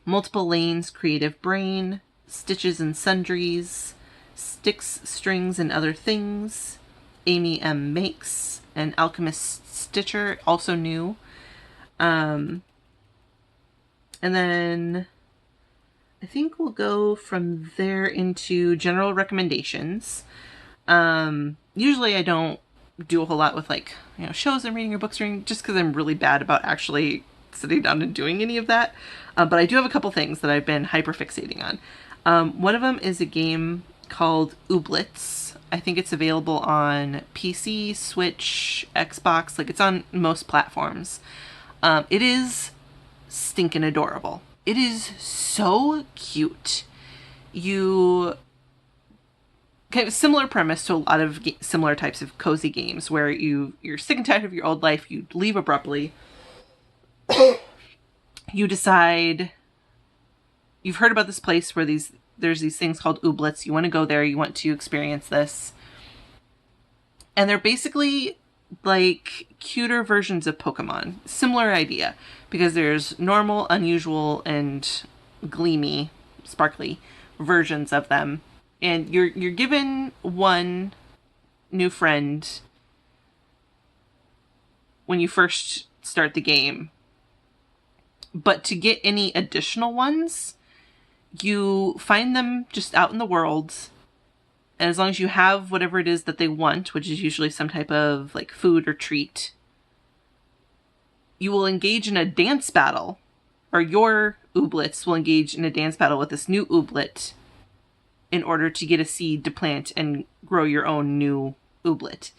Multiple Lanes Creative Brain, Stitches and Sundries, Sticks, Strings, and Other Things, Amy M. Makes, and Alchemist Stitcher, also new. And then I think we'll go from there into general recommendations. Usually I don't do a whole lot with like, shows I'm reading or books reading, just because I'm really bad about actually sitting down and doing any of that. But I do have a couple things that I've been hyper fixating on. One of them is a game called Ooblets. I think it's available on PC, Switch, Xbox. Like, it's on most platforms. It is stinking adorable. It is so cute. You kind of similar premise to a lot of similar types of cozy games where you're sick and tired of your old life, you leave abruptly. You decide you've heard about this place where there's these things called ooblets. You want to go there, you want to experience this. And they're basically like cuter versions of Pokemon. Similar idea, because there's normal, unusual, and gleamy, sparkly versions of them. And you're given one new friend when you first start the game. But to get any additional ones, you find them just out in the world. And as long as you have whatever it is that they want, which is usually some type of like food or treat, you will engage in a dance battle, or your ooblets will engage in a dance battle with this new ooblet in order to get a seed to plant and grow your own new ooblet.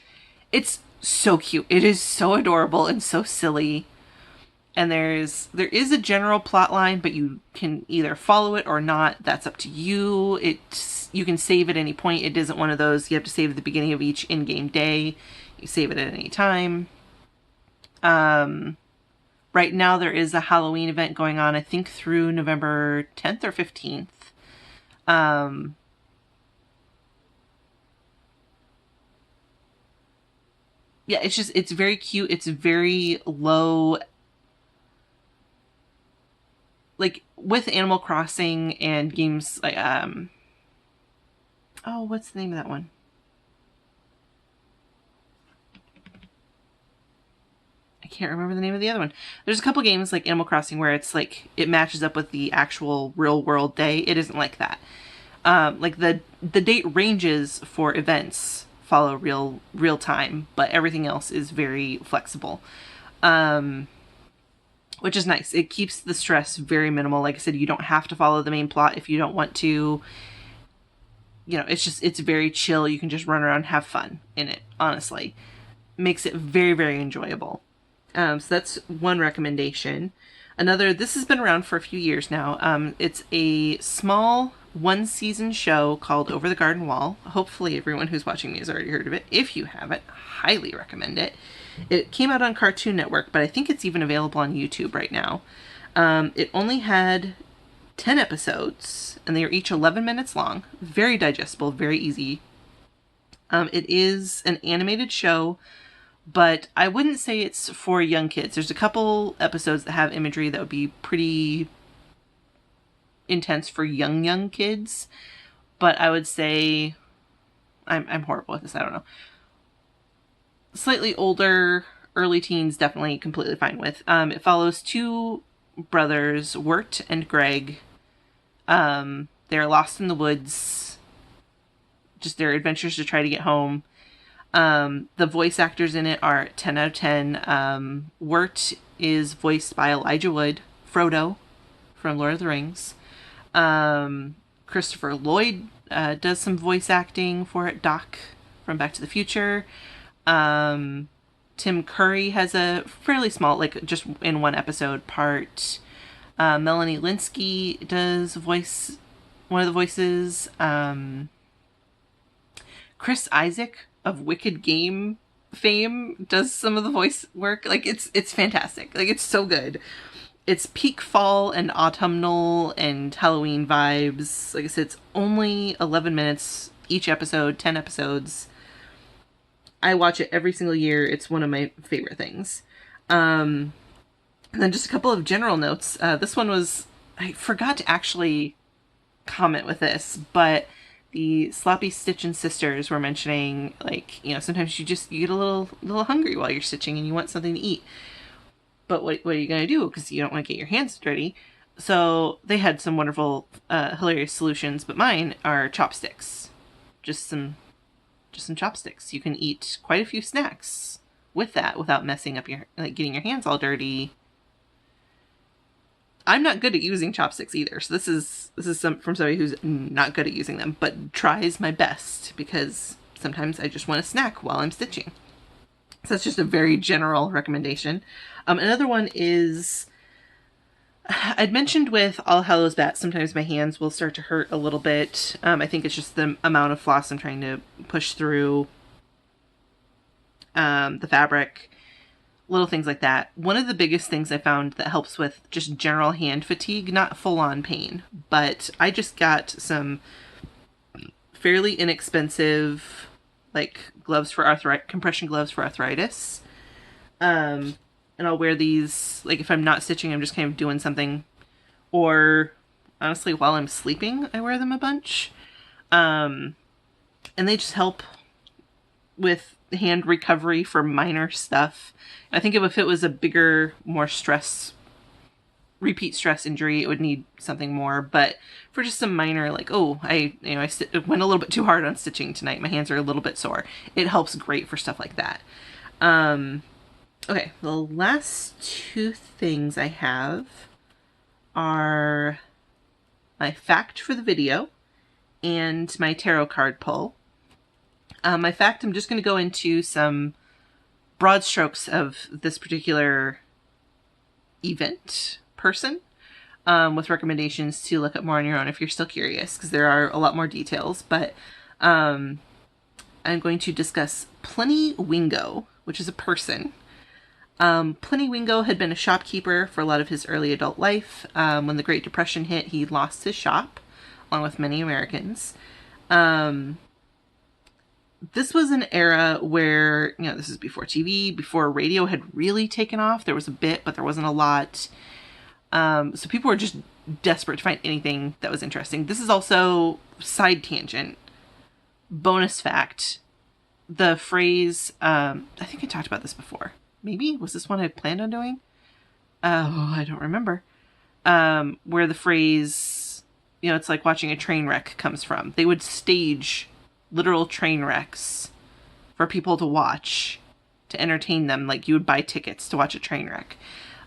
It's so cute. It is so adorable and so silly. And there is a general plot line, but you can either follow it or not. That's up to you. You can save at any point. It isn't one of those you have to save at the beginning of each in-game day. You save it at any time. Right now there is a Halloween event going on, I think through November 10th or 15th. Yeah, it's very cute. It's very low. Like, with Animal Crossing and games like, what's the name of that one? I can't remember the name of the other one. There's a couple games like Animal Crossing where it's like, it matches up with the actual real world day. It isn't like that. Like the date ranges for events follow real time, but everything else is very flexible. Which is nice. It keeps the stress very minimal. Like I said, you don't have to follow the main plot if you don't want to. It's very chill. You can just run around and have fun in it, honestly. Makes it very, very enjoyable. So that's one recommendation. Another, this has been around for a few years now. It's a small one-season show called Over the Garden Wall. Hopefully everyone who's watching me has already heard of it. If you haven't, highly recommend it. It came out on Cartoon Network, but I think it's even available on YouTube right now. It only had 10 episodes, and they are each 11 minutes long. Very digestible, very easy. It is an animated show, but I wouldn't say it's for young kids. There's a couple episodes that have imagery that would be pretty intense for young kids, but I would say I'm horrible at this. I don't know. Slightly older, early teens, definitely completely fine with. It follows two brothers, Wirt and Greg. They're lost in the woods. Just their adventures to try to get home. The voice actors in it are 10 out of 10. Wirt is voiced by Elijah Wood, Frodo from Lord of the Rings. Christopher Lloyd does some voice acting for it, Doc from Back to the Future. Tim Curry has a fairly small, like just in one episode part. Melanie Linsky does one of the voices. Chris Isaac of Wicked Game fame does some of the voice work. Like, it's fantastic. Like, it's so good. It's peak fall and autumnal and Halloween vibes. Like I said, it's only 11 minutes each episode, 10 episodes. I watch it every single year. It's one of my favorite things. And then just a couple of general notes. This one was, I forgot to actually comment with this, but the Sloppy Stitchin' Sisters were mentioning, like, sometimes you get a little hungry while you're stitching and you want something to eat. But what are you going to do? Because you don't want to get your hands dirty. So they had some wonderful, hilarious solutions, but mine are chopsticks. Just some chopsticks. You can eat quite a few snacks with that without messing up getting your hands all dirty. I'm not good at using chopsticks either, so this is from somebody who's not good at using them, but tries my best because sometimes I just want a snack while I'm stitching. So that's just a very general recommendation. Another one is, I'd mentioned with All Hallows Bat, sometimes my hands will start to hurt a little bit. I think it's just the amount of floss I'm trying to push through the fabric, little things like that. One of the biggest things I found that helps with just general hand fatigue, not full-on pain, but I just got some fairly inexpensive, like, gloves for compression gloves for arthritis. And I'll wear these, like, if I'm not stitching, I'm just kind of doing something. Or, honestly, while I'm sleeping, I wear them a bunch. And they just help with hand recovery for minor stuff. I think if it was a bigger, more repeat stress injury, it would need something more. But for just some minor, like, oh, I went a little bit too hard on stitching tonight, my hands are a little bit sore, it helps great for stuff like that. Okay, the last two things I have are my fact for the video and my tarot card pull. My fact, I'm just going to go into some broad strokes of this particular event person, with recommendations to look up more on your own if you're still curious, because there are a lot more details. But I'm going to discuss Plennie Wingo, which is a person. Plennie Wingo had been a shopkeeper for a lot of his early adult life. When the Great Depression hit, he lost his shop, along with many Americans. This was an era where, this is before TV, before radio had really taken off. There was a bit, but there wasn't a lot. So people were just desperate to find anything that was interesting. This is also, side tangent, bonus fact, the phrase, I think I talked about this before. Maybe? Was this one I planned on doing? Oh, I don't remember. Where the phrase, it's like watching a train wreck comes from. They would stage literal train wrecks for people to watch, to entertain them. Like, you would buy tickets to watch a train wreck.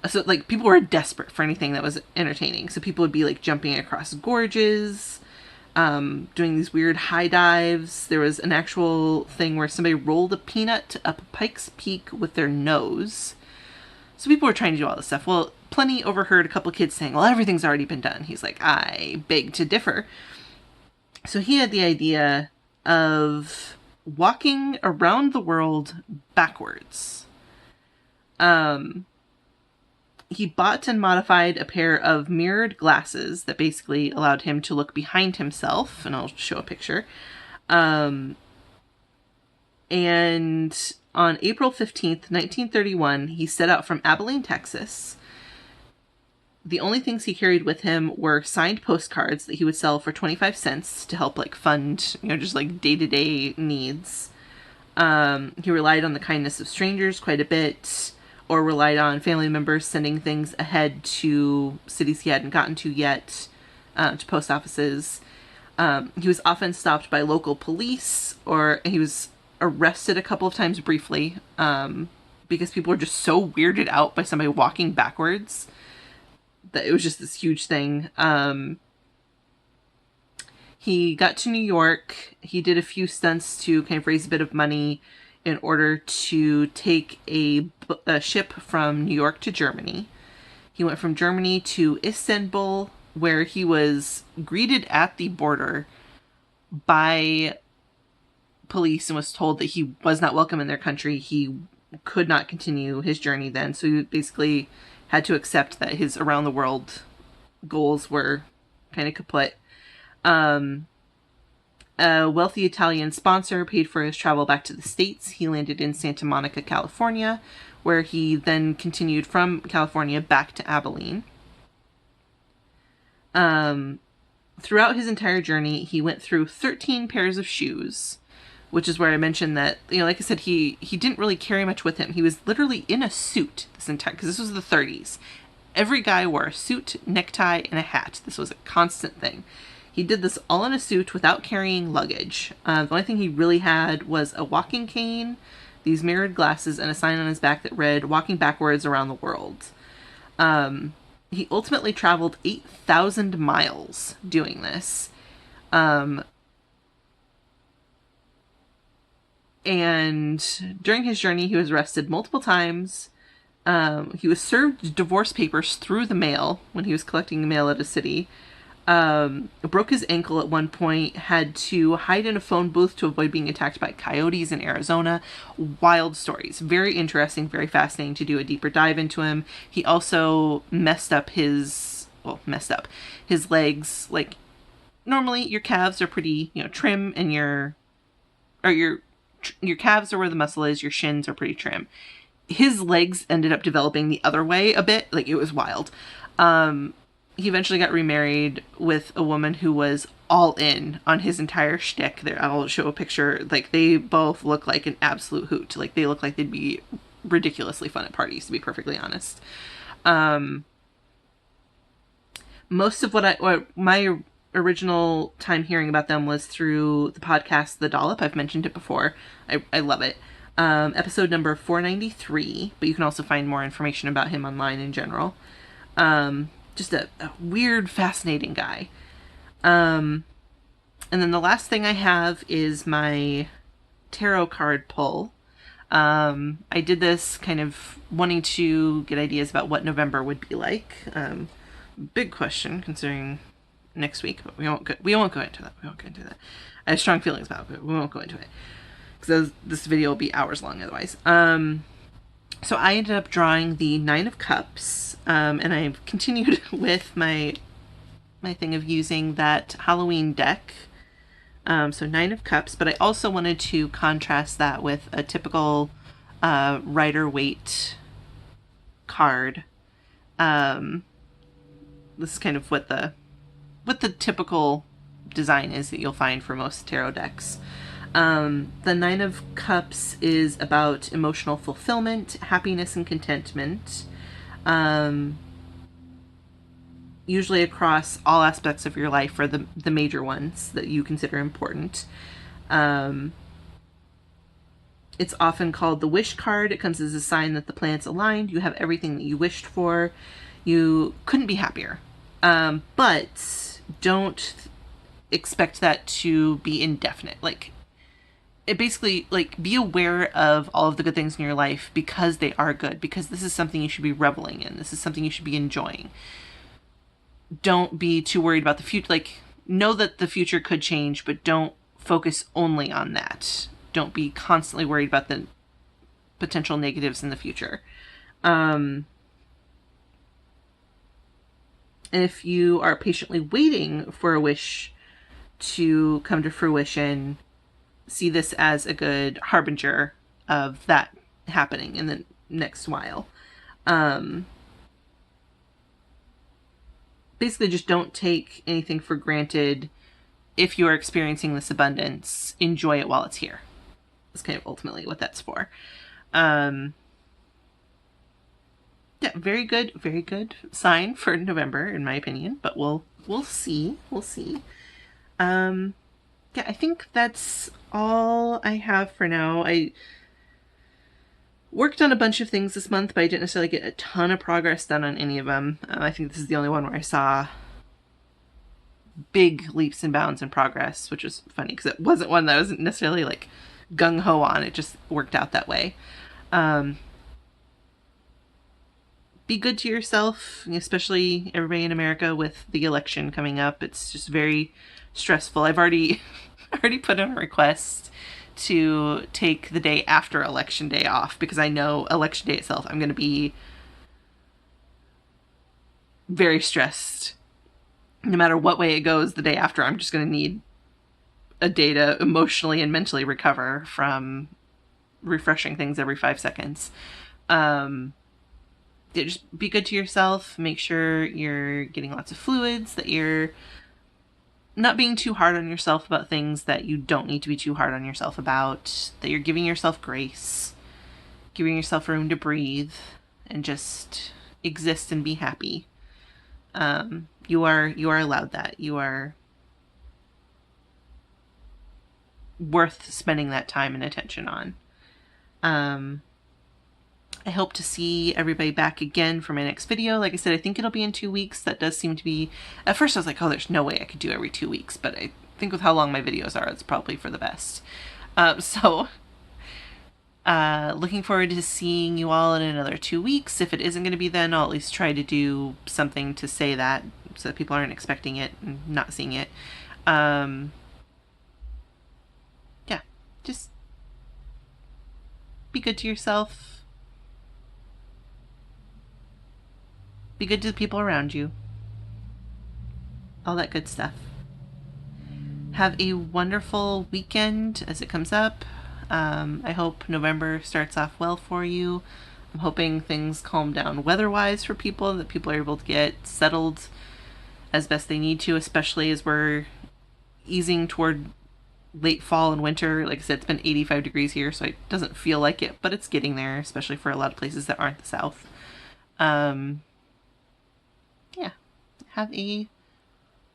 So, like, people were desperate for anything that was entertaining. So people would be, like, jumping across gorges, doing these weird high dives. There was an actual thing where somebody rolled a peanut up Pike's Peak with their nose. So people were trying to do all this stuff. Well, Plennie overheard a couple kids saying, well, everything's already been done. He's like, I beg to differ. So he had the idea of walking around the world backwards. He bought and modified a pair of mirrored glasses that basically allowed him to look behind himself, and I'll show a picture. And on April 15th, 1931, he set out from Abilene, Texas. The only things he carried with him were signed postcards that he would sell for 25 cents to help, like, fund, just, like, day-to-day needs. He relied on the kindness of strangers quite a bit, or relied on family members sending things ahead to cities he hadn't gotten to yet, to post offices. He was often stopped by local police, or he was arrested a couple of times briefly, because people were just so weirded out by somebody walking backwards that it was just this huge thing. He got to New York. He did a few stunts to kind of raise a bit of money in order to take a ship from New York to Germany. He went from Germany to Istanbul, where he was greeted at the border by police and was told that he was not welcome in their country. He could not continue his journey then. So he basically had to accept that his around the world goals were kind of kaput. A wealthy Italian sponsor paid for his travel back to the States. He landed in Santa Monica, California, where he then continued from California back to Abilene. Throughout his entire journey, he went through 13 pairs of shoes, which is where I mentioned that, like I said, he didn't really carry much with him. He was literally in a suit this entire, because this was the 30s. Every guy wore a suit, necktie, and a hat. This was a constant thing. He did this all in a suit without carrying luggage. The only thing he really had was a walking cane, these mirrored glasses, and a sign on his back that read, "Walking backwards around the world." He ultimately traveled 8,000 miles doing this. And during his journey, he was arrested multiple times. He was served divorce papers through the mail when he was collecting mail at a city. Broke his ankle at one point, had to hide in a phone booth to avoid being attacked by coyotes in Arizona. Wild stories. Very interesting, very fascinating to do a deeper dive into him. He also messed up his legs. Like, normally your calves are pretty, trim, and your calves are where the muscle is, your shins are pretty trim. His legs ended up developing the other way a bit. Like, it was wild. He eventually got remarried with a woman who was all in on his entire shtick. There, I'll show a picture. Like, they both look like an absolute hoot. Like, they look like they'd be ridiculously fun at parties, to be perfectly honest. Most of what my original time hearing about them was through the podcast The Dollop. I've mentioned it before. I love it. Episode number 493, but you can also find more information about him online in general. Just a weird, fascinating guy. And then the last thing I have is my tarot card pull. I did this kind of wanting to get ideas about what November would be like. Big question considering next week, but we won't go into that. I have strong feelings about it, but we won't go into it because this video will be hours long otherwise. So I ended up drawing the 9 of Cups, and I've continued with my thing of using that Halloween deck. So 9 of Cups, but I also wanted to contrast that with a typical Rider-Waite card. This is kind of what the typical design is that you'll find for most tarot decks. The 9 of Cups is about emotional fulfillment, happiness, and contentment. Usually across all aspects of your life, or the major ones that you consider important. It's often called the wish card. It comes as a sign that the planets aligned. You have everything that you wished for. You couldn't be happier. But don't expect that to be indefinite. Like, it basically, like, be aware of all of the good things in your life because they are good, because this is something you should be reveling in. This is something you should be enjoying. Don't be too worried about the future. Like, know that the future could change, but don't focus only on that. Don't be constantly worried about the potential negatives in the future. And if you are patiently waiting for a wish to come to fruition, see this as a good harbinger of that happening in the next while. Basically, just don't take anything for granted. If you are experiencing this abundance, enjoy it while it's here. That's kind of ultimately what that's for. Yeah, very good sign for November, in my opinion. But we'll see. Yeah, I think that's all I have for now. I worked on a bunch of things this month, but I didn't necessarily get a ton of progress done on any of them. I think this is the only one where I saw big leaps and bounds in progress, which was funny because it wasn't one that I wasn't necessarily like gung-ho on. It just worked out that way. Be good to yourself, especially everybody in America with the election coming up. It's just very stressful. I've already put in a request to take the day after election day off because I know election day itself I'm going to be very stressed. No matter what way it goes the day after, I'm just going to need a day to emotionally and mentally recover from refreshing things every 5 seconds. Yeah, just be good to yourself. Make sure you're getting lots of fluids, that you're not being too hard on yourself about things that you don't need to be too hard on yourself about, that you're giving yourself grace, giving yourself room to breathe, and just exist and be happy. You are allowed that. You are worth spending that time and attention on. I hope to see everybody back again for my next video. Like I said, I think it'll be in 2 weeks. That does seem to be... At first I was like, oh, there's no way I could do every 2 weeks. But I think with how long my videos are, it's probably for the best. Looking forward to seeing you all in another 2 weeks. If it isn't going to be then, I'll at least try to do something to say that so that people aren't expecting it and not seeing it. Yeah, just be good to yourself. Be good to the people around you. All that good stuff. Have a wonderful weekend as it comes up. I hope November starts off well for you. I'm hoping things calm down weather-wise for people, that people are able to get settled as best they need to, especially as we're easing toward late fall and winter. Like I said, it's been 85 degrees here, so it doesn't feel like it, but it's getting there, especially for a lot of places that aren't the South. Yeah. Have a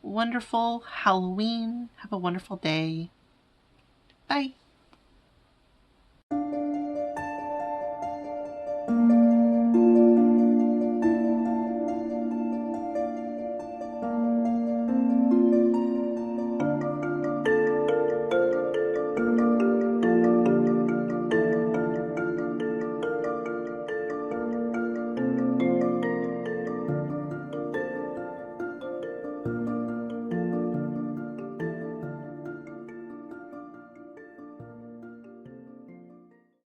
wonderful Halloween. Have a wonderful day. Bye.